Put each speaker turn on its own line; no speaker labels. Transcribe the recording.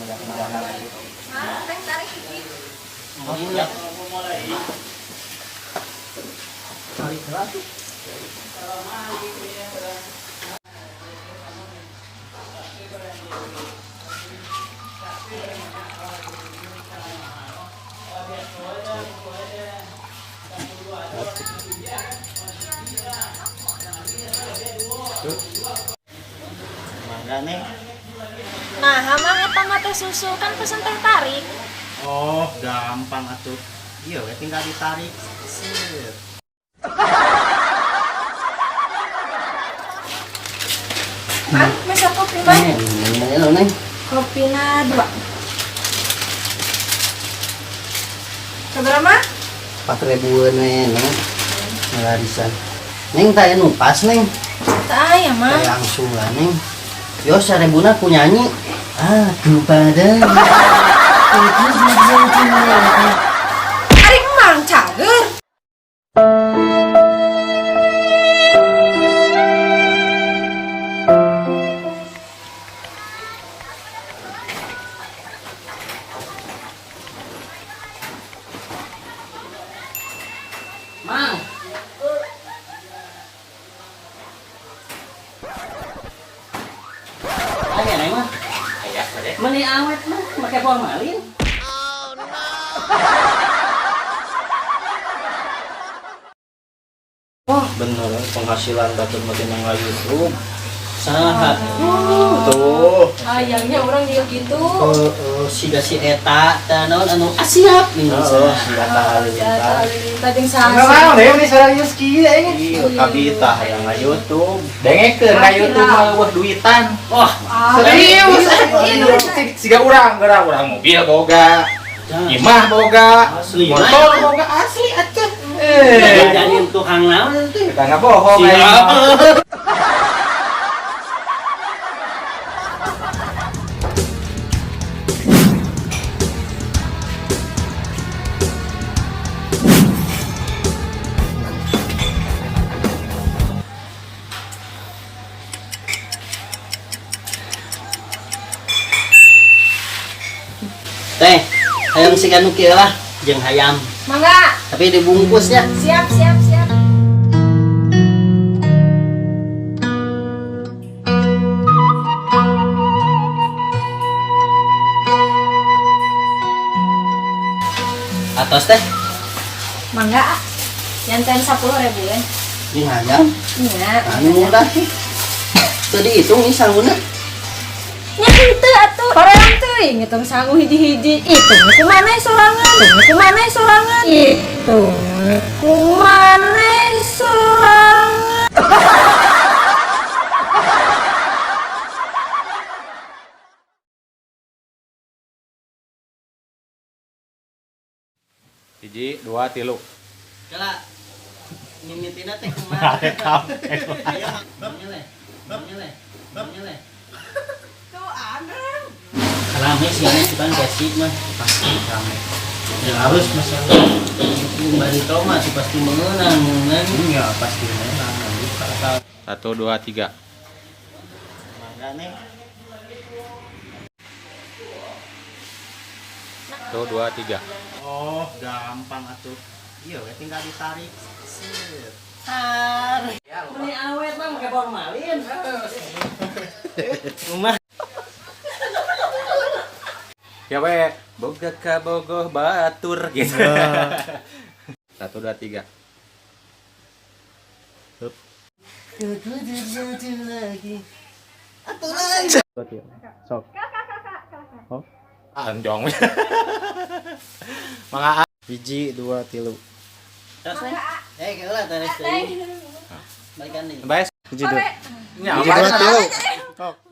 Teng tarik gigi.
Oh iya.
Tarik keras.
Mangga nih.
Nah, hamang eta mah teh susu kan pesen teh tarik.
Oh, gampang atuh. Iya, we tinggal ditarik. Set.
Ah, mesa kopi mah.
Ini lo neng.
Kopina 2. Seberapa?
4.000-an neng. Melarisan. Neng tanya nupas neng.
Tah ya mah.
Tanya langsung lah neng. Yo 1.000-na aku nyanyi. Aduh badan.
Ari emang cager.
Mang. Ayo neng mah.
Aya teh.
Meni awet mah make formalin.
Wah, bener penghasilan batur mati nang YouTube.
Saha.
Tuh.
Ayangnya orang dia gitu.
Si eta teh naon anu asiap ini.
Oh, siga halilintar.
Tadi
Enggak
sah.
mau deh, ini seorang Yuski ya ini.
Iya, kabita yang nga YouTube.
Dengekeun na YouTube mah wah duitan.
Wah,
Serius, siga urang mobil boga, imah boga,
Asli,
motor boga asli atuh.
jadi tukang naon teh.
Kita nggak bohong
Siap.
aing.
Teh, hayam si kanu kieu lah jeung hayam.
Mangga.
Tapi dibungkusnya.
Siap, siap, siap.
Atos teh,
Mangga. Yang 10.000 ya.
jeung hayam.
Iya.
Anu murah. Tadi hitung nih sangguna.
Nya henteu atuh. Hoream teuing ngitung sangu hiji-hiji. Hitung kumaneh sorangan. Kumaneh sorangan. Hitung kumaneh sorangan.
Hiji, 2, 3.
Kala mimitina teh kumaha? Ayo, nyeleh. Nyeleh.
Tuh aneh.
Rame sih ini bukan basic mah pasti rame. Ya harus masalah. Kembali tau mah sih pasti menang kan?
Iya, pasti menang.
1, 2, 3.
Mangga nih.
1, 2, 3.
Oh, gampang atuh. Iya, we tinggal ditarik. Set.
Har. Ini awet mah pakai formalin. Rumah.
Ya we, boga ka bogoh batur gitu. 1, 2, 3. Hup.
Atur aja.
Sok. Oh. Anjong. Mangga hiji, 2, 3.
Terus nih. Keulah tarik teh. Balikan nih.
Baes.
Hiji, 2.
Nya, 1, 2, 3.